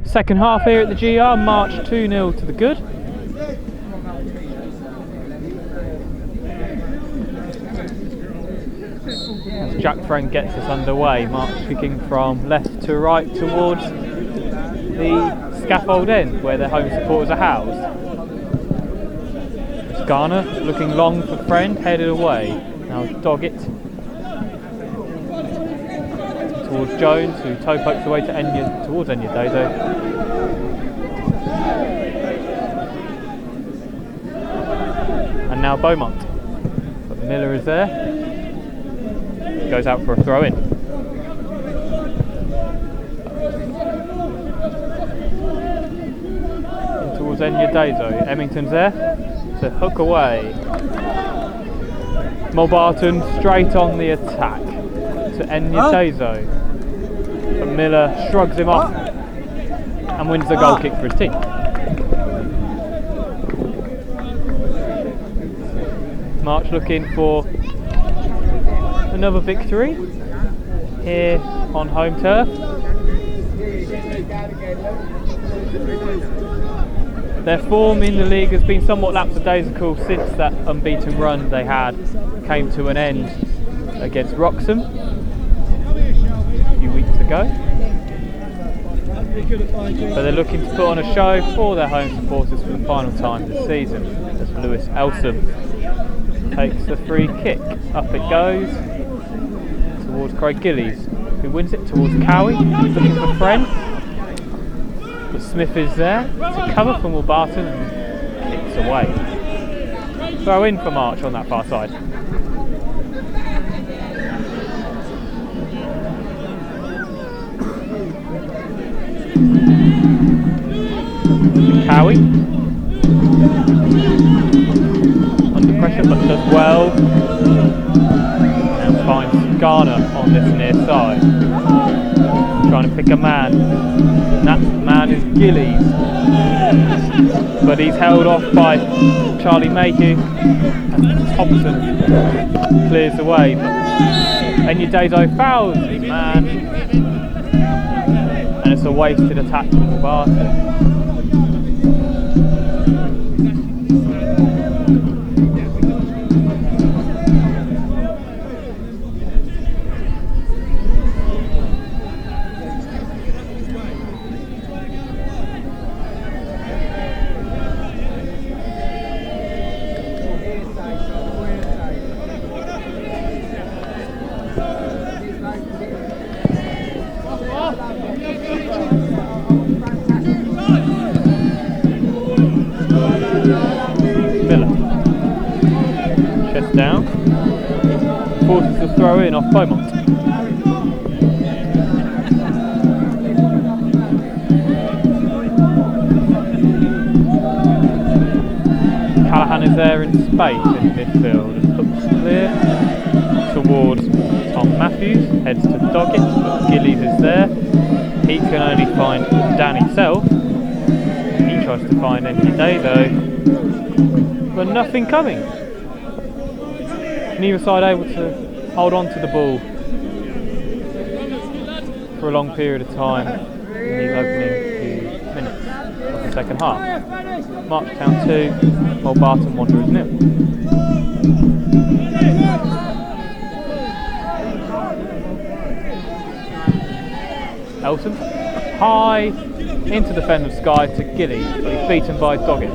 Second half here at the GR, March 2-0 to the good. As Jack Friend gets us underway, March kicking from left to right towards the scaffold end where their home supporters are housed. Garner looking long for Friend, headed away. Now Doggett towards Jones, who toe pokes away to towards Enya Dezo. And now Beaumont. But Miller is there. Goes out for a throw in. Towards Enya Dezo. Emmington's there to hook away. Mulbarton straight on the attack to Enya Dezo. But Miller shrugs him off and wins the goal kick for his team. March looking for another victory here on home turf. Their form in the league has been somewhat lackadaisical since that unbeaten run they had came to an end against Wroxham a few weeks ago. But they're looking to put on a show for their home supporters for the final time this season as Lewis Elsom takes the free kick. Up it goes towards Craig Gillies, who wins it towards Cowie, looking for Friend. But Smith is there to cover for Mulbarton and kicks away. Throw in for March on that far side. Cowie under pressure but does well. Now finds Garner on this near side, trying to pick a man. That man is Gillies, but he's held off by Charlie Mayhew and Thompson clears away. But Enya Dezo fouls his man, and it's a wasted attack from Mulbarton. Down, forces the throw in off Beaumont. Callaghan is there in space in midfield and hooks clear towards Tom Matthews, heads to Doggett, but Gillies is there. He can only find Danny Self. He tries to find Enya Dezo, but nothing coming. Neither side able to hold on to the ball for a long period of time in these opening few minutes of the second half. Marchtown 2, Mulbarton Wanderers 0. Elson high into defender Sky to Gillies, but he's beaten by Doggett.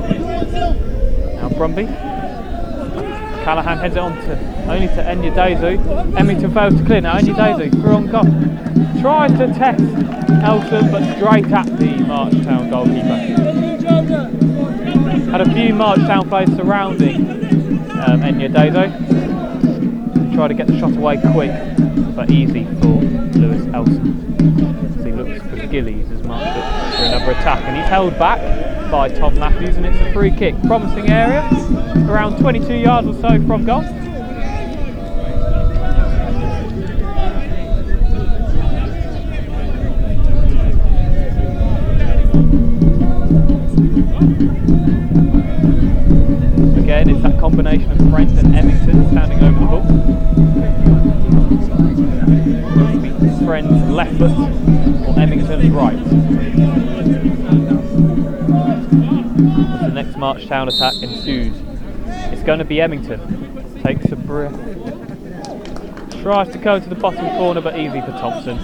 Now Brumby. Callaghan heads it on only to Enya Dezo. Emmington fails to clear. Now Enya Dezo through on goal. Tries to test Elson, but straight at the Marchtown goalkeeper. Had a few Marchtown players surrounding Enya Dezo. Tried to get the shot away quick, but easy for Lewis Elson. So he looks for Gillies as March looks for another attack, and he's held back by Tom Matthews, and it's a free kick. Promising area, around 22 yards or so from goal. Again, it's that combination of Friend and Emmington standing over the ball. Friend's left foot or Emmington's right. Marchtown attack ensues. It's going to be Emmington. Takes a breath. Tries to go to the bottom corner, but easy for Thompson.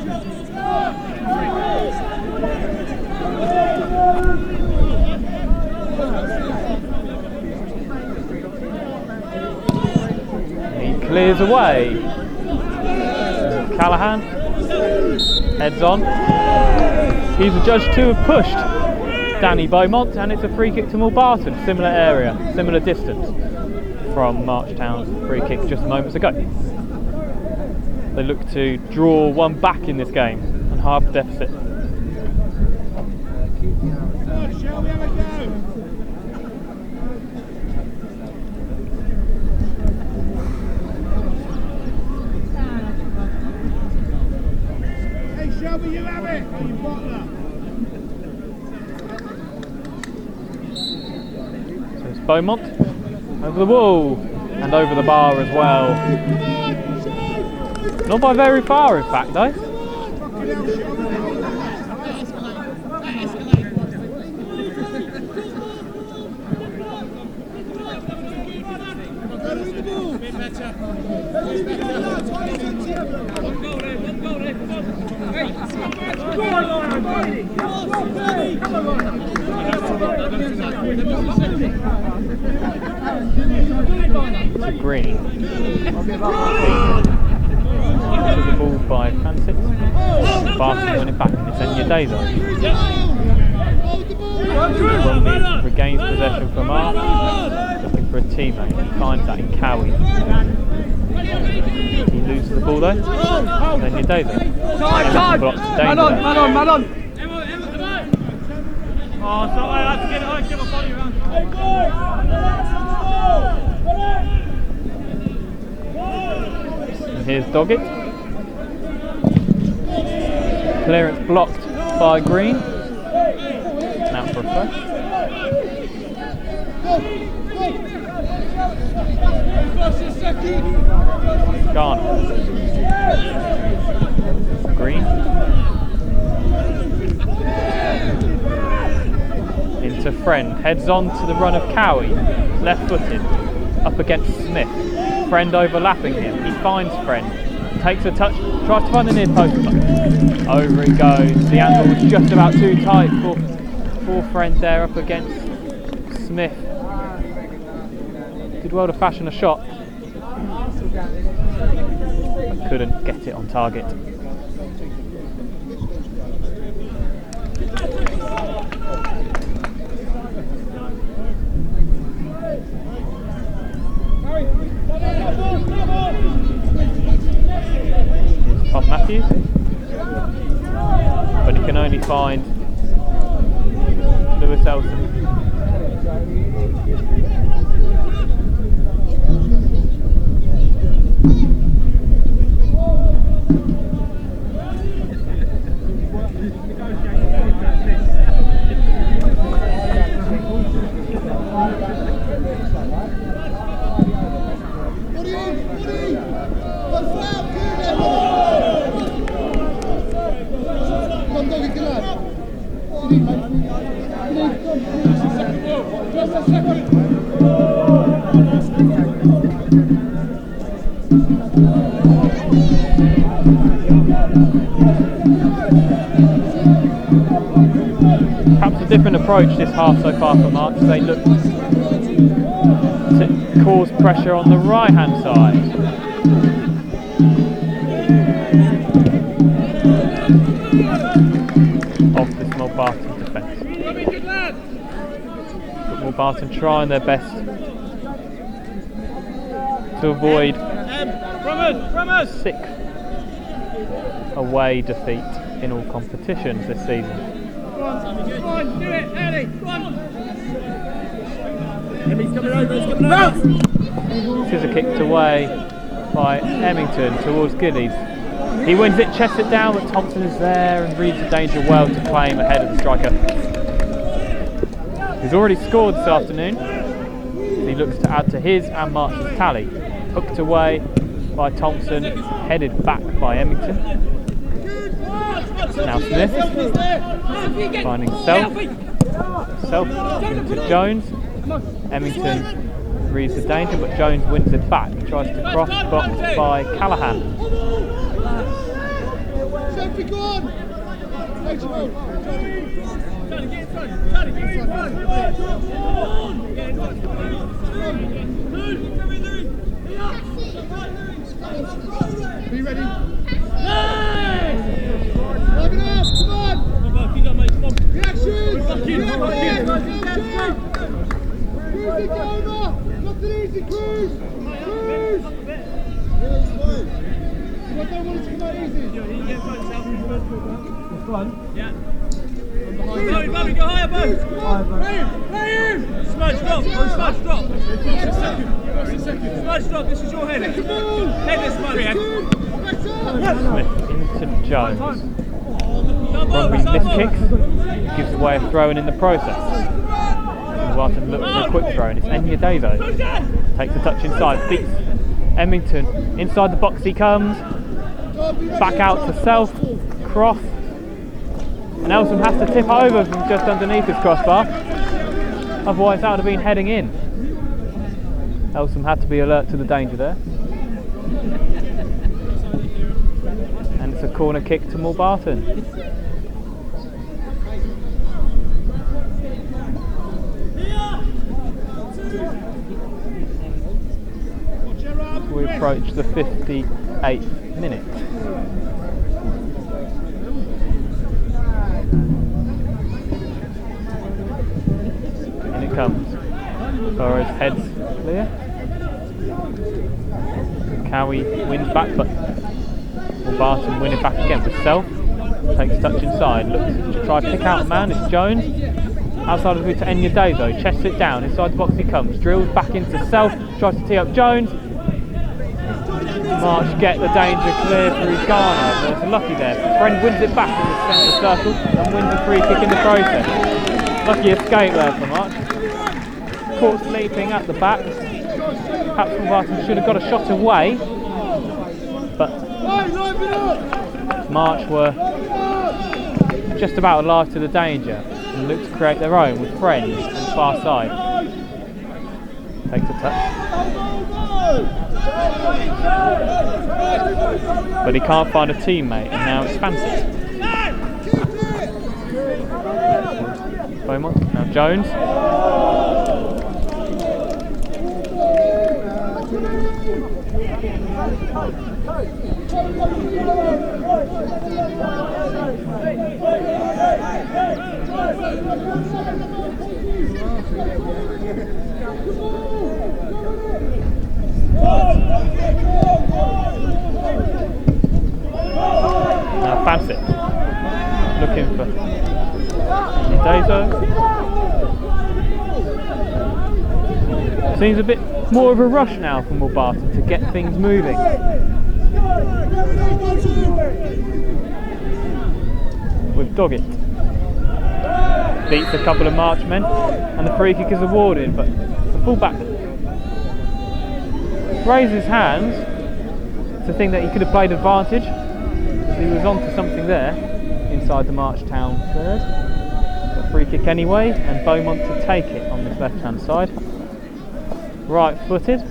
He clears away. Callahan heads on. He's adjudged to have pushed Danny Beaumont, and it's a free kick to Mulbarton. Similar area, similar distance from Marchtown's free kick just moments ago. They look to draw one back in this game and half the deficit. Shall we have a go? Hey Shelby, you have it! Oh, you bottler! So it's Beaumont over the wall and over the bar as well. Not by very far, in fact, though. To Green. To the ball by Francis. Barton winning back. It's Enya Dazo. Bromley regains possession from Mark. Looking for a teammate. He finds that in Cowie. He loses the ball though. And Enya Dazo. Blocks Man on. Oh, so I had to get my body around. And here's Doggett. Clearance blocked by Green. Now for a throw. Garner. Green. Into Friend. Heads on to the run of Cowie. Left footed. Up against Smith. Friend overlapping him. He finds Friend. Takes a touch. Tries to find the near post. Over he goes. The angle was just about too tight for Friend there up against Smith. Did well to fashion a shot. But couldn't get it on target. Here's Tom Matthews, but he can only find Lewis Elson. Perhaps a different approach this half so far for Marks. They look to cause pressure on the right hand side. Of this Mulbarton defence. But Mulbarton trying their best to avoid sixth away defeat in all competitions this season. Come on, do it, Eddie, come on! Emmy's coming over, he's coming over! Scissor kicked away by Emmington towards Gillies. He wins it, chests it down, but Thompson is there and reads the danger well to claim ahead of the striker. He's already scored this afternoon. He looks to add to his and March's tally. Hooked away by Thompson, headed back by Emmington. Now Smith, finding Self into Jones, Emmington reads the danger, but Jones wins it back. He tries to cross, blocked by Callahan. Be ready. Go higher, both. Smudge, drop. Smudge, drop. Smudge, drop. This is your header. Header, Smudge. Smith into Jones. Brumby's missed kicks gives away a throw in the process. Mulbarton looks for a quick throw, and it's Enyadezo. Takes a touch inside, beats Emmington. Inside the box he comes. Back out to Self. Cross. And Elsom has to tip over from just underneath his crossbar. Otherwise that would have been heading in. Elsom had to be alert to the danger there. And it's a corner kick to Mulbarton. We approach the 58th minute. In it comes. Burrows heads clear. Cowie wins back, but Mulbarton win it back again with Self. Takes touch inside, looks to try to pick out a man, it's Jones. Outside of the boot to Enyadezo, chests it down, inside the box he comes, drills back into Self, tries to tee up Jones. March get the danger clear through Garner, but it's lucky there. Friend wins it back in the centre circle and wins a free kick in the process. Lucky escape there for March. Caught sleeping at the back. Perhaps Mulbarton should have got a shot away, but March were just about alive to the danger and look to create their own with Friend on the far side. Takes a touch. But he can't find a teammate, and now it's Fancy. Beaumont, now Jones. Now Fancy looking for Enyadezo. Seems a bit more of a rush now from Mulbarton to get things moving. With Doggett. Beats a couple of Marchmen and the free kick is awarded, but the fullback raises his hands to think that he could have played advantage. He was onto something there inside the Marchtown third. A free kick anyway, and Beaumont to take it on this left hand side. Right footed.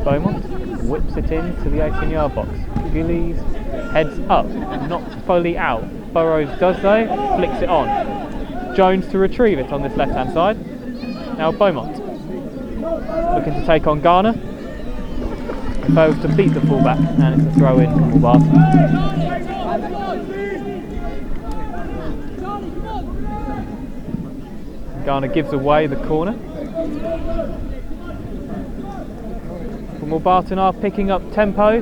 Beaumont whips it into the 18-yard box. Gillies heads up, not fully out. Burrows does though, flicks it on. Jones to retrieve it on this left hand side. Now Beaumont looking to take on Garner. He fails to beat the fullback, and it's a throw in from Mulbarton. Garner gives away the corner. Mulbarton are picking up tempo, a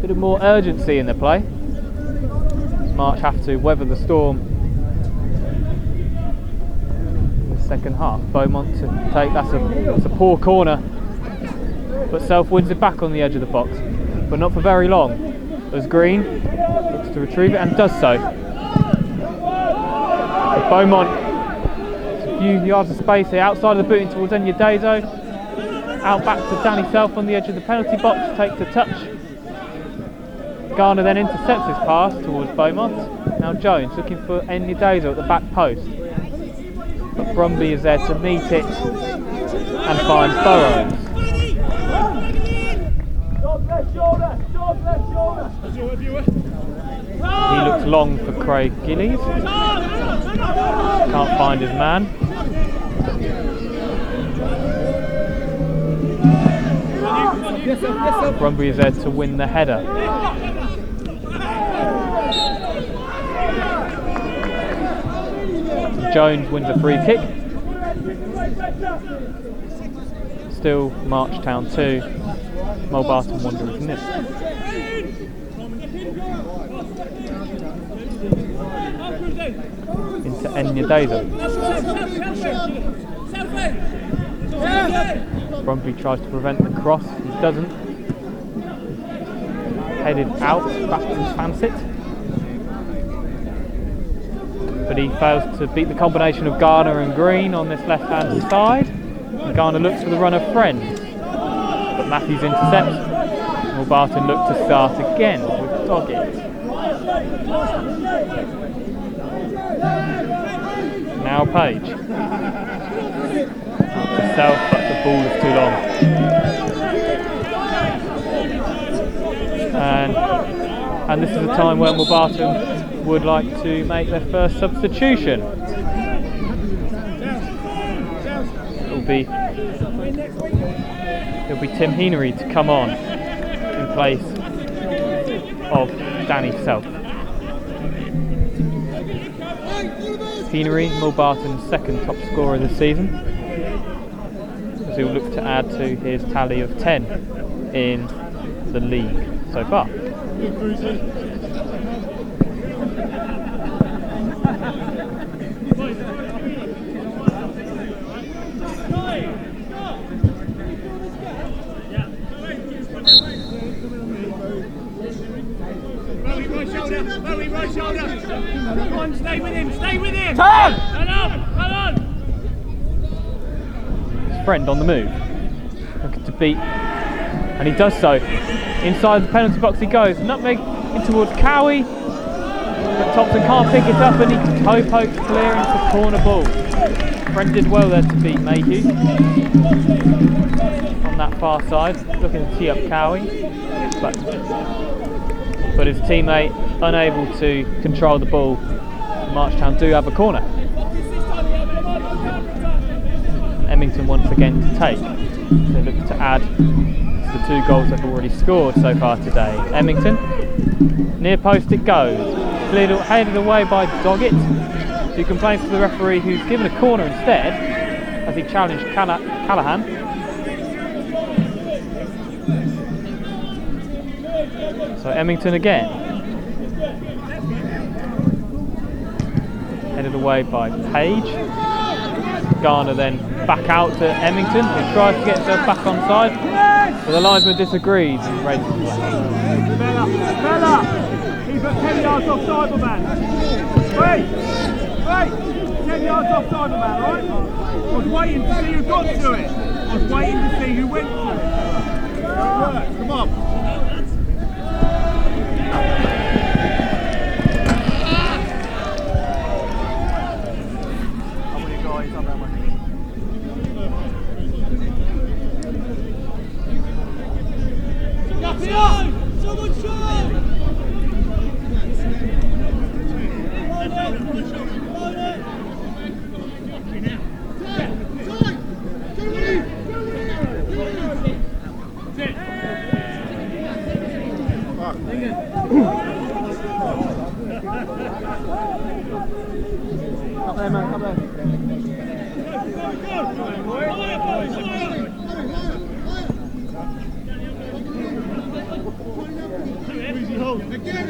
bit of more urgency in the play. March have to weather the storm in the second half. Beaumont to take, that's a poor corner, but Self wins it back on the edge of the box, but not for very long, as Green looks to retrieve it and does so. But Beaumont, a few yards of space here, outside of the booting towards Enyadezo, out back to Danny Self on the edge of the penalty box, takes a touch. Garner then intercepts his pass towards Beaumont. Now Jones looking for Enyadezo at the back post. but Brumby is there to meet it and find Thurlow. He looks long for Craig Gillies. Can't find his man. Brumby is there to win the header. Jones wins a free kick. Still Marchtown 2, Mulbarton Wanderers 0. Into Enyadeza. Brumby tries to prevent the cross, he doesn't. Headed out back to Fansett. But he fails to beat the combination of Garner and Green on this left-hand side. And Garner looks for the run of Friend, but Matthews intercepts. Mulbarton look to start again with Doggett. Now Page. Himself, but the ball is too long. And this is the time where Mulbarton would like to make their first substitution. It'll be Tim Heenery to come on in place of Danny Self. Heenery, Mulbarton's second top scorer this season, as he will look to add to his tally of 10 in the league so far. Right shoulder. Come on, stay with him. Turn! Come on. His friend on the move, looking to beat, and he does so. Inside the penalty box he goes, nutmeg in towards Cowie, but Thompson can't pick it up and he toe pokes clear into corner ball. Friend did well there to beat Mayhew on that far side, looking to tee up Cowie, but his teammate unable to control the ball. Marchtown do have a corner. Emmington once again to take. They look to add to the 2 goals they've already scored so far today. Emmington, near post it goes. Headed away by Doggett, who complains to the referee, who's given a corner instead, as he challenged Callahan. So Emmington again. Headed away by Page. Garner then back out to Emmington, who tries to get himself back on side, but the linesman disagrees and raises the flag. Bella! Keep it 10 yards offside, man. Wait! 10 yards offside, man, right? I was waiting to see who got to it. I was waiting to see who went to it. Come on.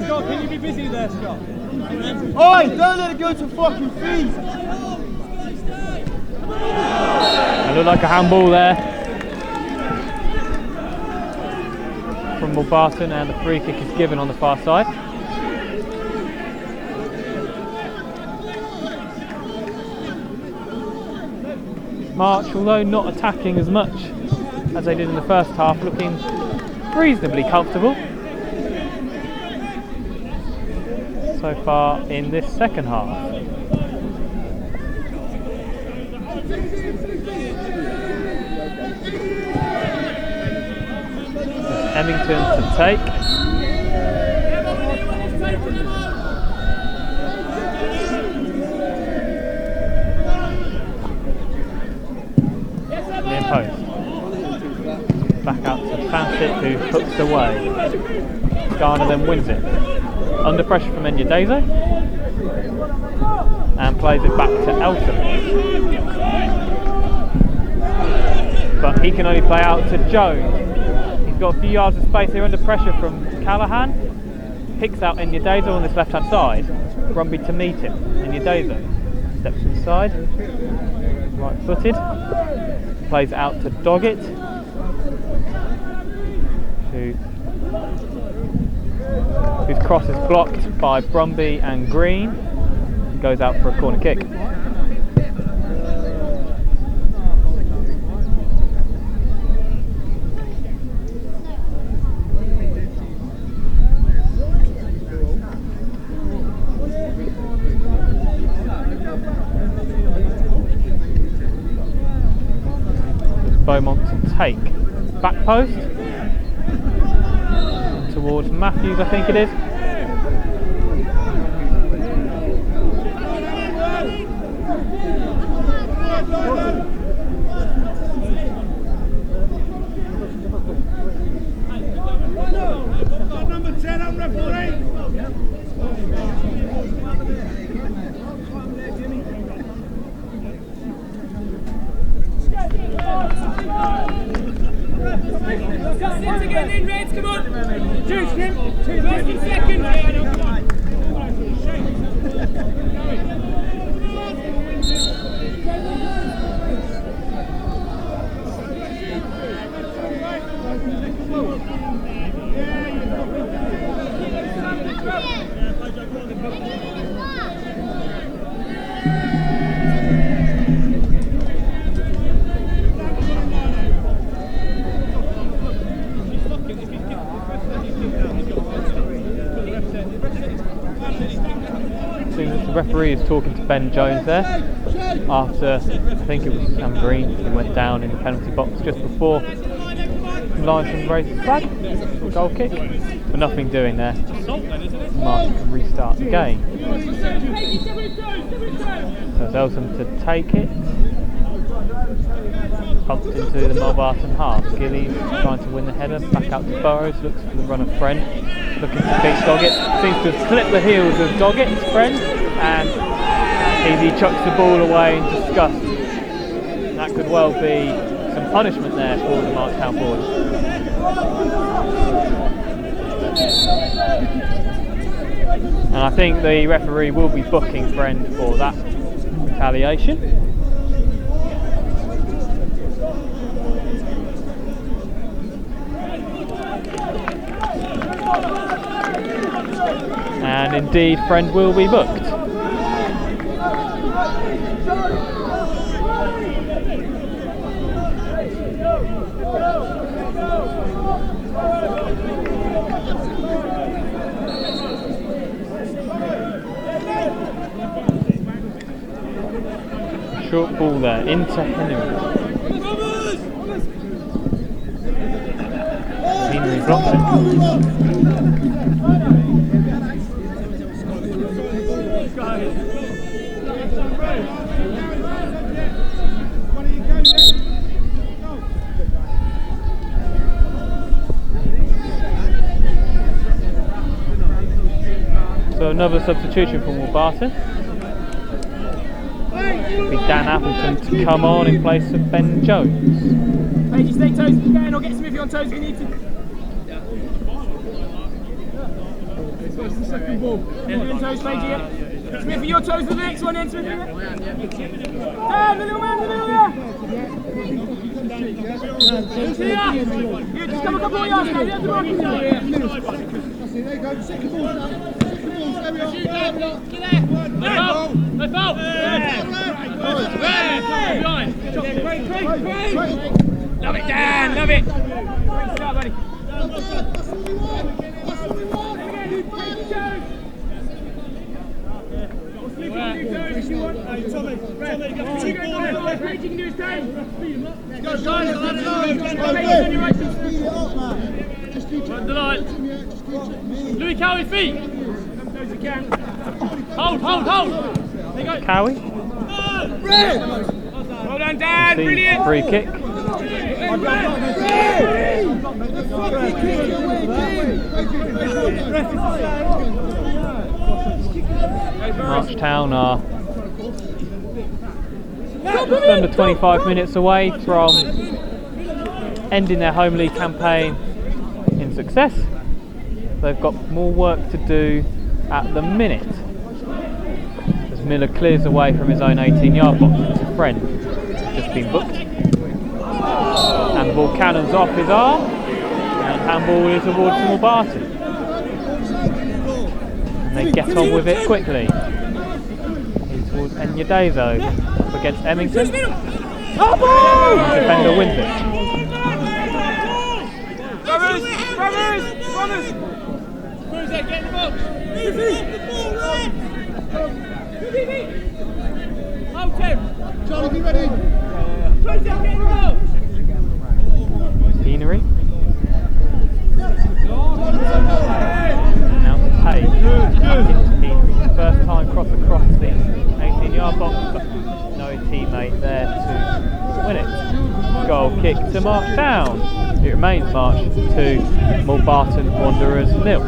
Scott, can you be busy there, Scott? Oi, don't let it go to fucking feet! It looked like a handball there from Mulbarton, and the free kick is given on the far side. March, although not attacking as much as they did in the first half, looking reasonably comfortable so far in this second half. Emmington to take. Near post. Back out to Fancett, who hooks away. Garner then wins it. Under pressure from Enyadezo. And plays it back to Elton. But he can only play out to Jones. He's got a few yards of space here under pressure from Callahan. Picks out Enyadezo on this left hand side. Brumby to meet him. Enyadezo steps inside. Right footed. Plays out to Doggett. Whose cross is blocked by Brumby and Green. Goes out for a corner kick. Beaumont to take. Back post towards Matthews, I think it is. Number 10 on referee. Sit again in, Reds, come on! 2 seconds! 30 seconds! The referee is talking to Ben Jones there after, I think it was Sam Green, who went down in the penalty box just before Lyon raised his flag for a goal kick, but nothing doing there. Martin can restart the game. So it's Elton to take it. Pumped into the Mulbarton half. Gillies trying to win the header, back out to Burrows, looks for the run of Friend, looking to beat Doggett, seems to have clipped the heels of Doggett's Friend, and he chucks the ball away in disgust. That could well be some punishment there for the Marchtown boys. And I think the referee will be booking Friend for that retaliation. And indeed, Friend will be booked. Short ball there, into Henry. Henry blocks it. So another substitution for Mulbarton. It'll be Dan Appleton to come on in place of Ben Jones. Hey, just stay toes if you can, or get Smithy on toes if you need to. What's the second ball? You're on toes, Paige, yeah? Smithy, your toes to the next one then, Smithy. Down, the little man, the middle there! Here, just come a couple more yards now, you have to mark it down. There you go, second ball. Love it, Dan, love it. Great start, buddy. Run the line. Louis Cowie, feet. Hold. There you go. Cowie. Well done, Dan. Brilliant. Free kick. Marchtown are just under 25 minutes away from ending their home league campaign in success. They've got more work to do at the minute as Miller clears away from his own 18-yard box. His friend has just been booked. Handball cannons off his arm, and handball is awarded to Mulbarton. And they get on with it quickly. In towards Enyadezo up against Emmington. Defender wins it. Brothers! Who's that getting the box? Hold Tim! Charlie, be ready. Who's that getting the box? Deanery. Now to Page. Back into Deanery. First time cross across the 18-yard box, but no teammate there to win it. Goal kick to Marchtown. It remains March 2, Mulbarton Wanderers 0.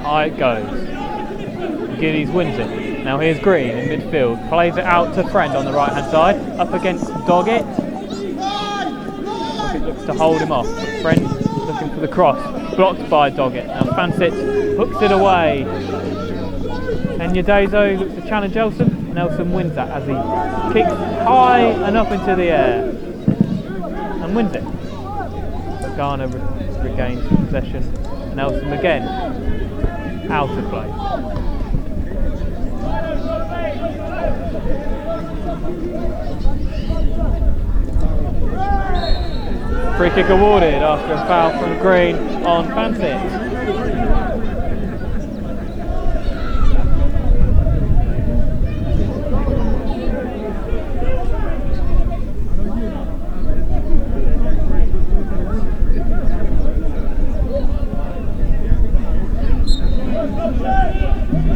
High it goes. Gillies wins it. Now here's Green in midfield. Plays it out to Friend on the right hand side. Up against Doggett. Doggett looks to hold him off. But Friend looking for the cross. Blocked by Doggett. Now Fansett hooks it away. And Enyadezo looks to challenge Elson. And Elson wins that as he kicks high and up into the air. And wins it. But Garner regains possession. And Elson again out of play. Free kick awarded after a foul from Green on Fansett.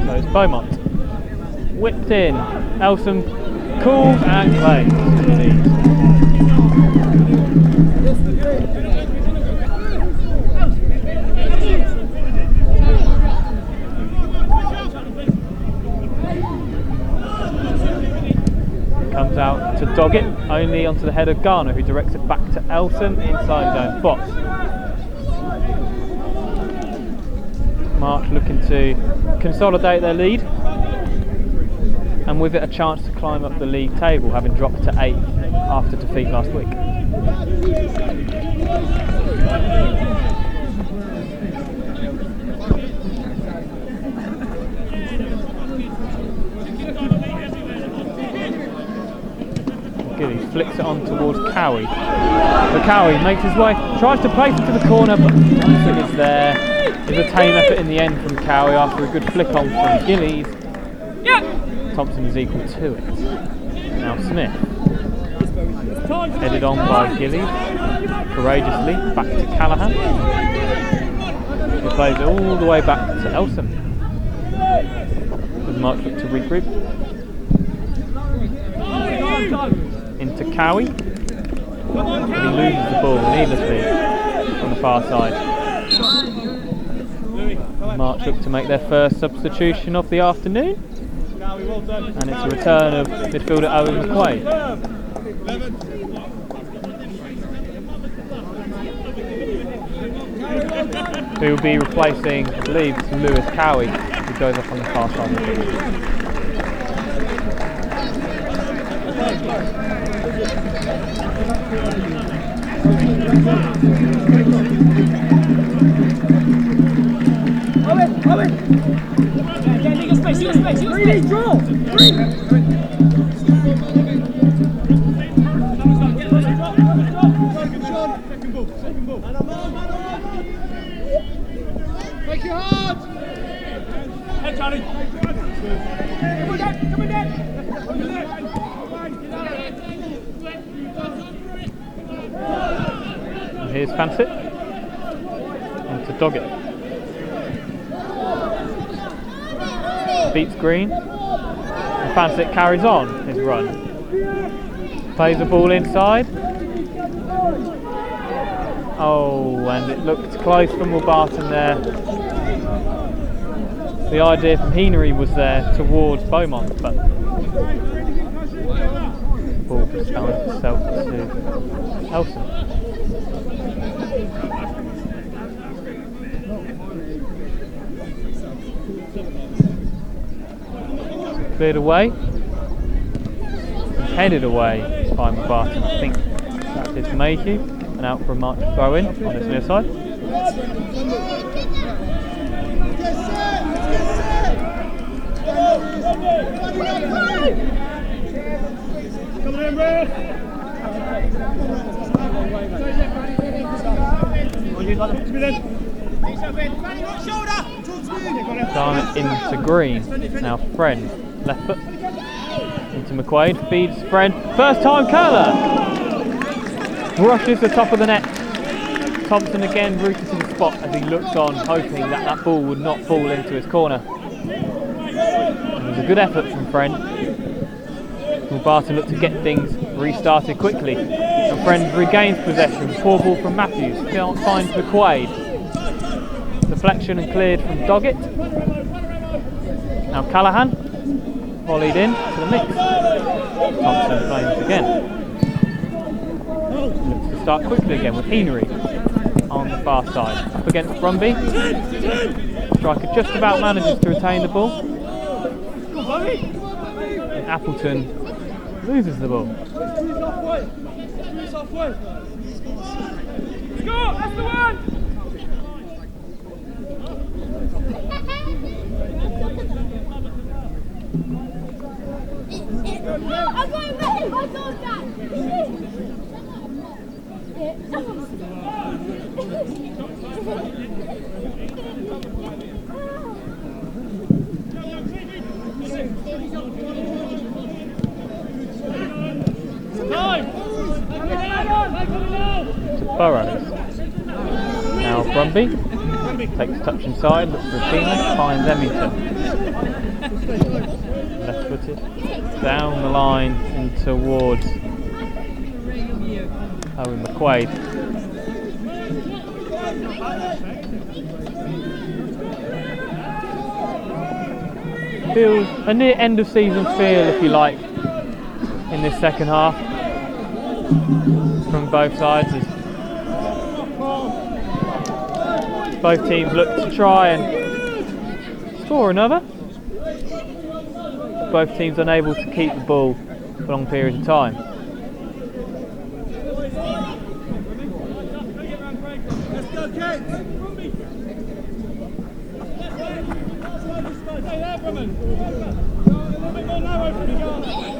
So it's Beaumont. Whipped in. Elson calls and plays. Comes out to Doggett, only onto the head of Garner, who directs it back to Elson inside his own box. March looking to consolidate their lead, and with it a chance to climb up the league table, having dropped to 8th after defeat last week. Gilly flicks it on towards Cowie. So Cowie makes his way, tries to place it to the corner, but Thompson is there. There's a tame effort in the end from Cowie after a good flick on from Gillies. Thompson is equal to it. Now Smith. Headed on by Gillies. Courageously back to Callahan. He plays it all the way back to Elson. As March look to regroup. Into Cowie. But he loses the ball needlessly on the far side. March look to make their first substitution of the afternoon. And it's a return of midfielder Owen McQuaid. Who will be replacing, I believe, Lewis Cowie, who goes up on the far side of the pitch. Make it hard! Hey, Charlie. Come on, Dad. Come on, Dad. And here's Fancett. Into Doggett. Beats Green. And Fancett carries on his run. Plays the ball inside. Oh, and it looked close for Mulbarton there. The idea from Henery was there towards Beaumont, but the ball just found itself to Elson. So cleared away, and headed away by Mulbarton. I think that is Mayhew, and out for a march throw in on this near side. Down into Green. Now Friend, left foot. Into McQuaid, feeds Friend. First time curler! Rushes the top of the net. Thompson again rooted to the spot as he looks on, hoping that that ball would not fall into his corner. It was a good effort from Friend. Mulbarton looked to get things restarted quickly. And Friend regains possession. Poor ball from Matthews. Can't find McQuaid. Deflection and cleared from Doggett. Now Callahan. Volleyed in to the mix. Thompson claims again. Looks to start quickly again with Henery on the far side. Up against Brumby. Striker just about manages to retain the ball. And Appleton loses the ball. Score! That's the one! I'm going with him! I got that! To Burrows. Now Brumby takes touch inside, looks for a teammate, finds Emmington. Left footed, down the line and towards Owen McQuaid. Feels a near end of season feel, if you like, in this second half from both sides, as both teams look to try and score another. Both teams unable to keep the ball for long periods of time.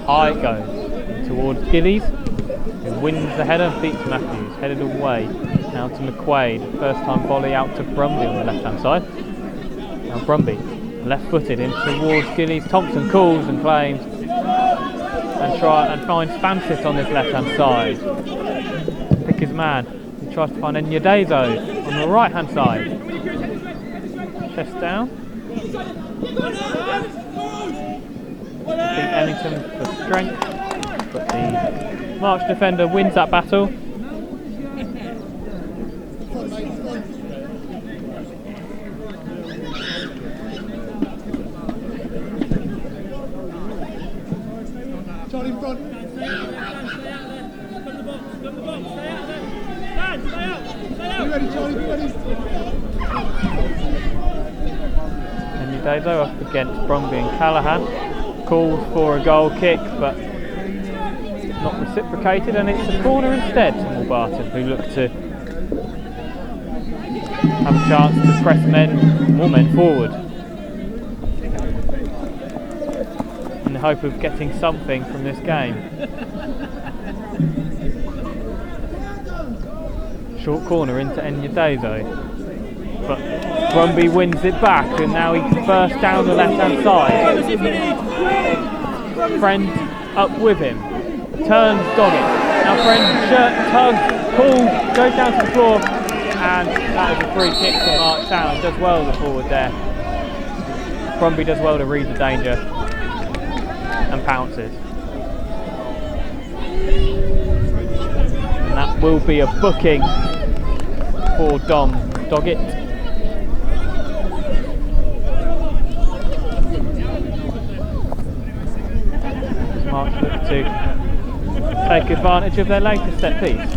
High it goes towards Gillies, who wins the header and beats Matthews. Headed away now to McQuaid. First time volley out to Brumby on the left hand side. Now Brumby, left footed in towards Gillies. Thompson calls and claims and finds Fancett on this left hand side. Pick his man. He tries to find Enyadezo on the right hand side. Chest down. Beat Ellington for strength, but the March defender wins that battle. Charlie in front. Be ready, Charlie, be ready. Enyadezo up against Brumby and Callahan. Calls for a goal kick, but not reciprocated, and it's a corner instead to Mulbarton, who look to have a chance to press more men forward in the hope of getting something from this game. Short corner into Enyadezo, but Brumby wins it back, and now he's burst down the left hand side. Friend up with him, turns Doggett. Now Friend shirt tugs, pulls, goes down to the floor, and that is a free kick for March Town. Does well the forward there. Brumby does well to read the danger and pounces. And that will be a booking for Dom Doggett. March look to take advantage of their latest set piece.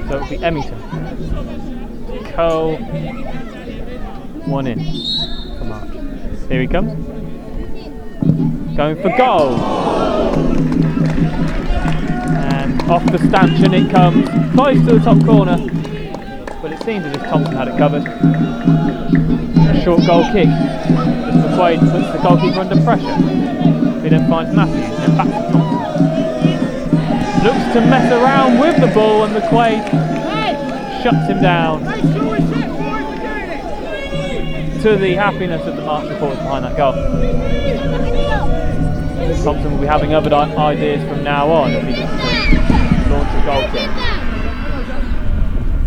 So it'll be Emmington. Cole, one in for March. Here he comes. Going for goal. And off the stanchion it comes. Close to the top corner. But it seems as if Thompson had it covered. A short goal kick. As McQuaid puts the goalkeeper under pressure. He then finds Matthews, then back to Thompson. Looks to mess around with the ball, and McQuaid shuts him down. To the happiness of the March supporters behind that goal. Thompson will be having other ideas from now on if he gets to launch a goal kick.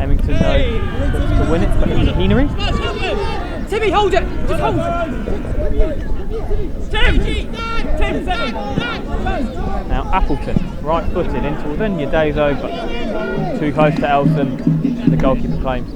Emmington looks to win it, but it was a Heanery. Timmy, hold it! Just hold it! Tim! Tim, 7! Now Appleton, right footed in towards Enyadezo, but too close to Elson, the goalkeeper claims.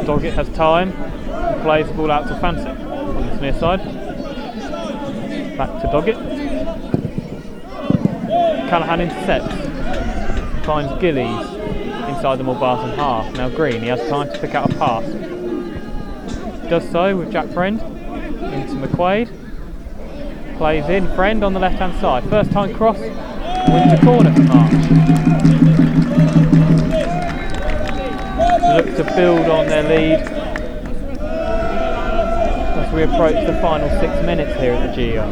Doggett has time and plays the ball out to Fancy on this near side. Back to Doggett. Callaghan intercepts. Finds Gillies inside the Mulbarton half. Now Green, he has time to pick out a pass. Does so with Jack Friend into McQuaid. Plays in Friend on the left hand side. First time cross, wins a corner for March. Look to build on their lead as we approach the final 6 minutes here at the GEO.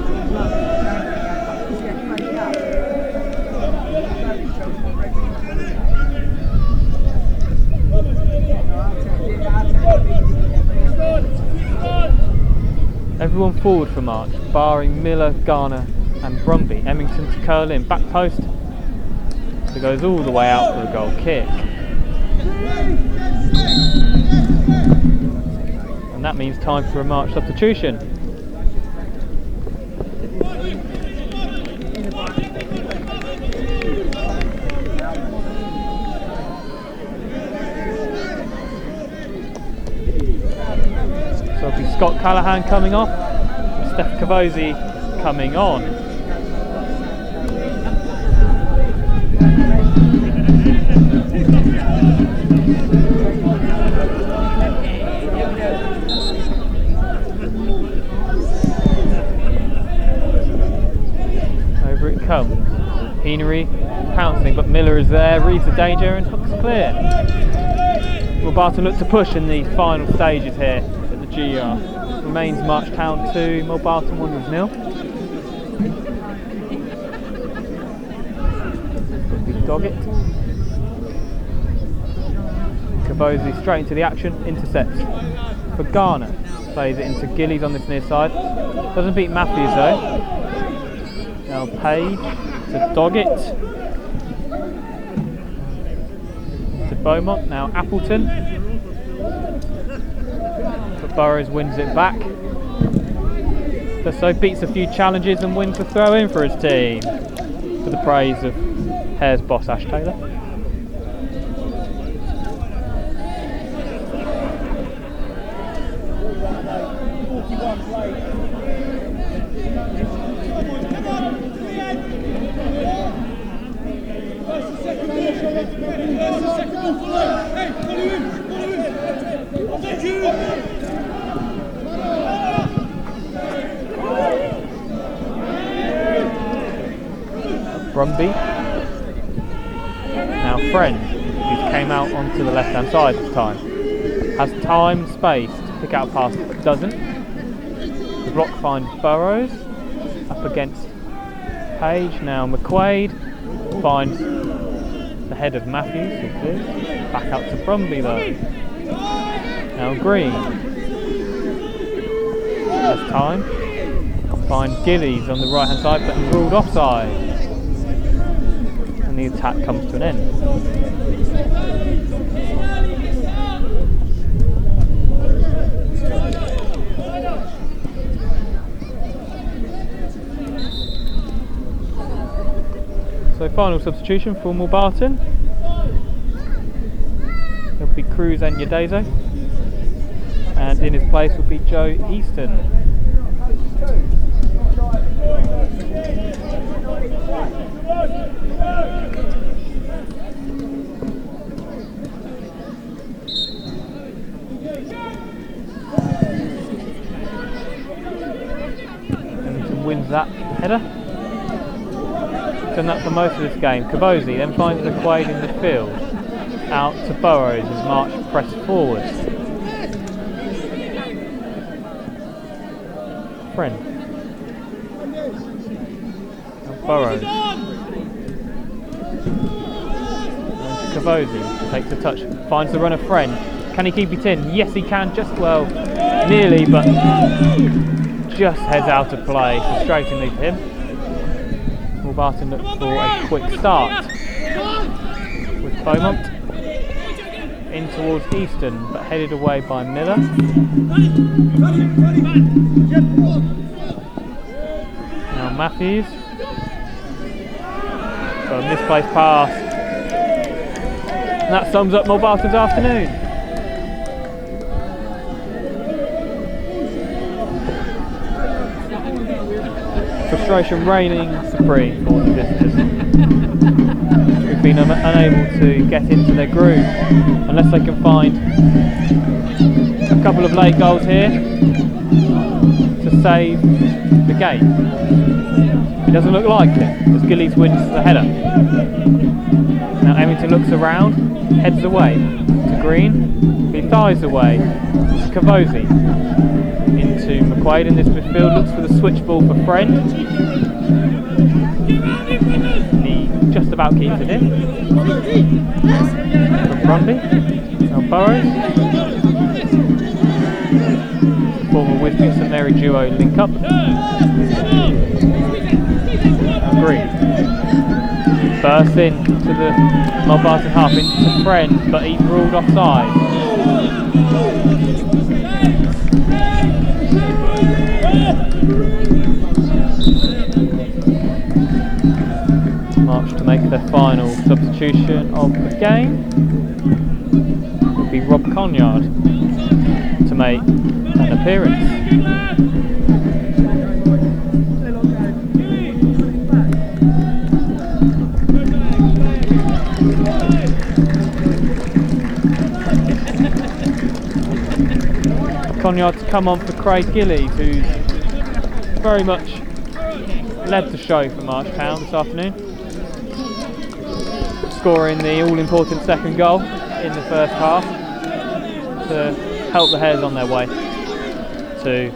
Everyone forward for March, barring Miller, Garner and Brumby. Emmington to curl in, back post. So it goes all the way out for a goal kick. And that means time for a March substitution. So it'll be Scott Callaghan coming off, Steph Cavosi coming on. Over it comes. Heanery pouncing, but Miller is there, reads the danger and hooks clear. Mulbarton look to push in the final stages here at the GR. Remains March Town 2, Mulbarton 1-0. Doggett. Cavosi straight into the action, intercepts for Garner. Plays it into Gillies on this near side. Doesn't beat Matthews though. Now Page to Doggett. To Beaumont, now Appleton. But Burrows wins it back. So beats a few challenges and wins the throw in for his team. For the praise of Hare's boss Ash Taylor. Brumby. Now Friend, who came out onto the left hand side this time, has time, space to pick out a pass but doesn't. The block finds Burrows up against Page. Now McQuaid finds the head of Matthews, who clears. Back out to Brumby though. Now Green has time. Finds Gillies on the right hand side but ruled offside. The attack comes to an end. So final substitution for Mulbarton. It'll be Cruz and Yadezo. And in his place will be Joe Easton. Wins that header. Done that for most of this game. Cavosi then finds McQuaid in the field. Out to Burrows as March press forward. Friend. And Burrows. And Cavosi takes a touch. Finds the runner Friend. Can he keep it in? Yes he can, just well. Nearly, but just heads out of play, frustratingly for him. Mulbarton looks for a quick start with Beaumont in towards Easton, but headed away by Miller. Now Matthews. So a misplaced pass. And that sums up Mulbarton's afternoon. Frustration reigning supreme for the visitors. We've been unable to get into their groove unless they can find a couple of late goals here to save the game. It doesn't look like it as Gillies wins the header. Now Emmington looks around, heads away to Green, he thighs away to Cavosi. Into McQuaid in this midfield, looks for the switch ball for Friend. He just about keeps it in. From Brumby. Now Burrows. Former Wisbech St Mary duo link up. Now Green. Bursts in to the Mulbarton half into Friend, but he's ruled offside. March to make their final substitution of the game. It will be Rob Conyard to make an appearance. Conyard to come on for Craig Gillies, who's very much led the show for March Town this afternoon, scoring the all-important second goal in the first half to help the Hares on their way to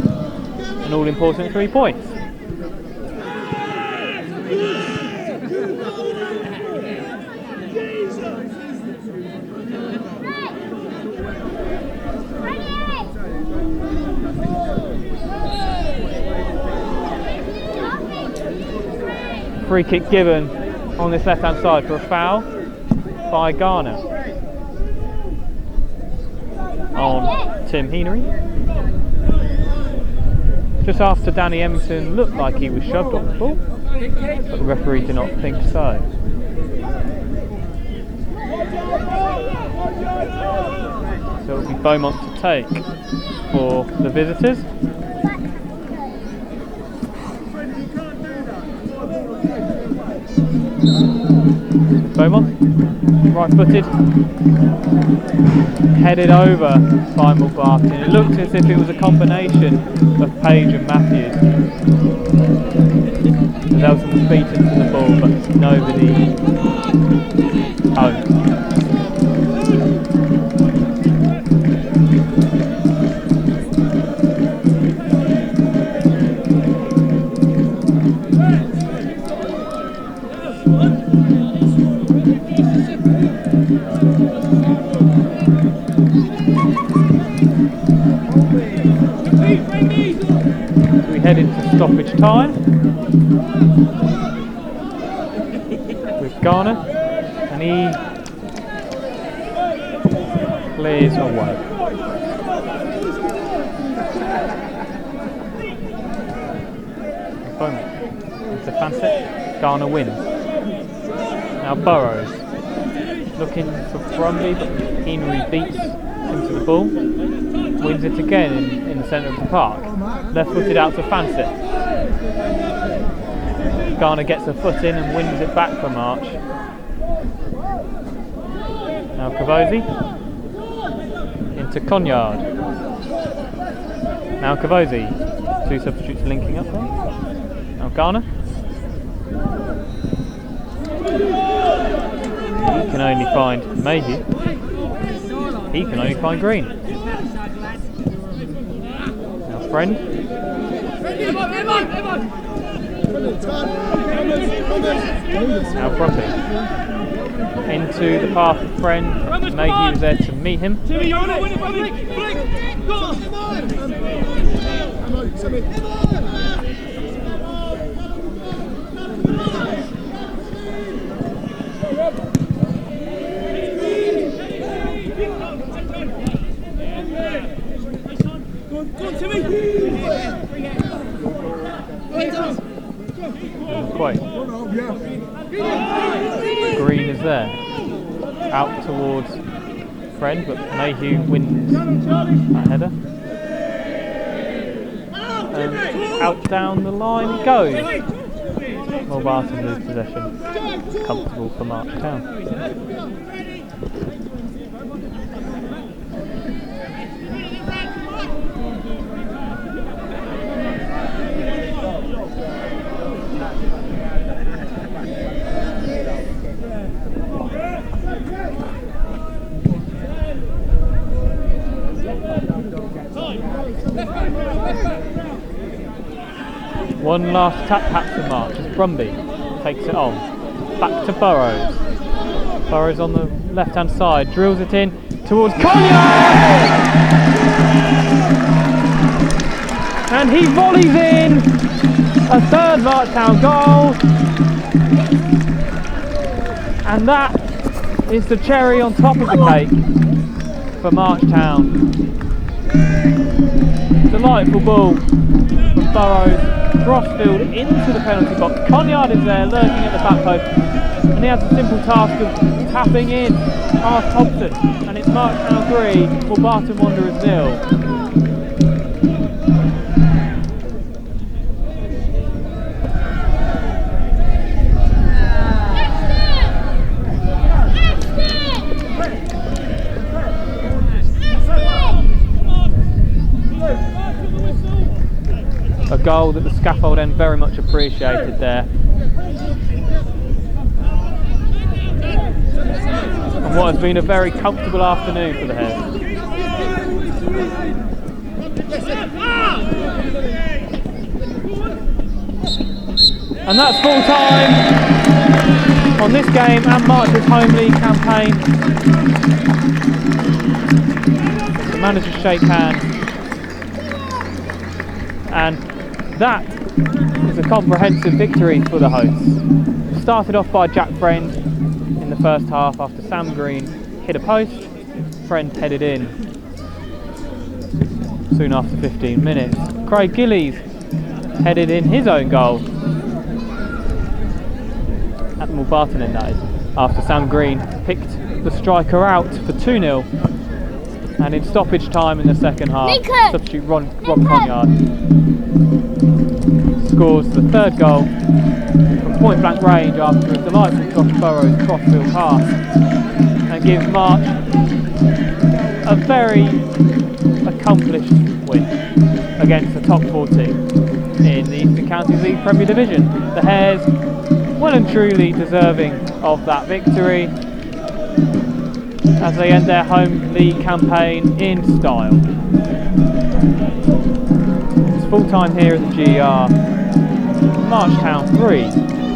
an all-important 3 points. free kick given on this left hand side for a foul by Garner on Tim Henery. Just after Danny Emmington looked like he was shoved off the ball, but the referee did not think so. So it'll be Beaumont to take for the visitors. Beaumont, right-footed, headed over by Mulbarton. It looked as if it was a combination of Page and Matthews. Elton was beaten to the ball, but nobody home. We head into stoppage time with Garner, and he clears away. Into Fansett, Garner wins. Now Burrows looking for Brumby, but Henry beats him to the ball. Wins it again in the centre of the park. Left footed out to Fansett. Garner gets a foot in and wins it back for March. Now Cavosi into Conyard. Now Cavosi. Two substitutes linking up there. Now Garner. He can only find Mayhew. He can only find Green. Now Friend. Now Brumby. Into the path of Friend. Mayhew was there to meet him. Quite. Green is there. Out towards Friend, but Mayhew wins that header. And out down the line it goes. Mulbarton lose possession. Comfortable for March Town. One last tap to March as Brumby takes it on. Back to Burrows. Burrows on the left hand side, drills it in towards Conyard! And he volleys in a third Marchtown goal. And that is the cherry on top of the cake for Marchtown. Delightful ball from Burrows. Crossfield into the penalty box. Conyard is there lurking at the back post, and he has the simple task of tapping in past Thompson, and it's Marchtown 3, Mulbarton Wanderers 0. A goal that the scaffold end very much appreciated there. And what has been a very comfortable afternoon for the Hares. And that's full time on this game and March's home league campaign. The managers shake hands. And that was a comprehensive victory for the hosts. Started off by Jack Friend in the first half after Sam Green hit a post. Friend headed in soon after 15 minutes. Craig Gillies headed in his own goal at Mulbarton in that is, after Sam Green picked the striker out for 2-0, and in stoppage time in the second half, substitute Rob Conyard scores the third goal from point blank range after a delightful Josh Burrows crossfield pass, and gives March a very accomplished win against the top 4 team in the Eastern Counties League Premier Division. The Hares well and truly deserving of that victory as they end their home league campaign in style. It's full time here at the GER. Marchtown 3,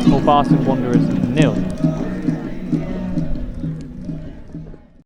Mulbarton Wanderers 0.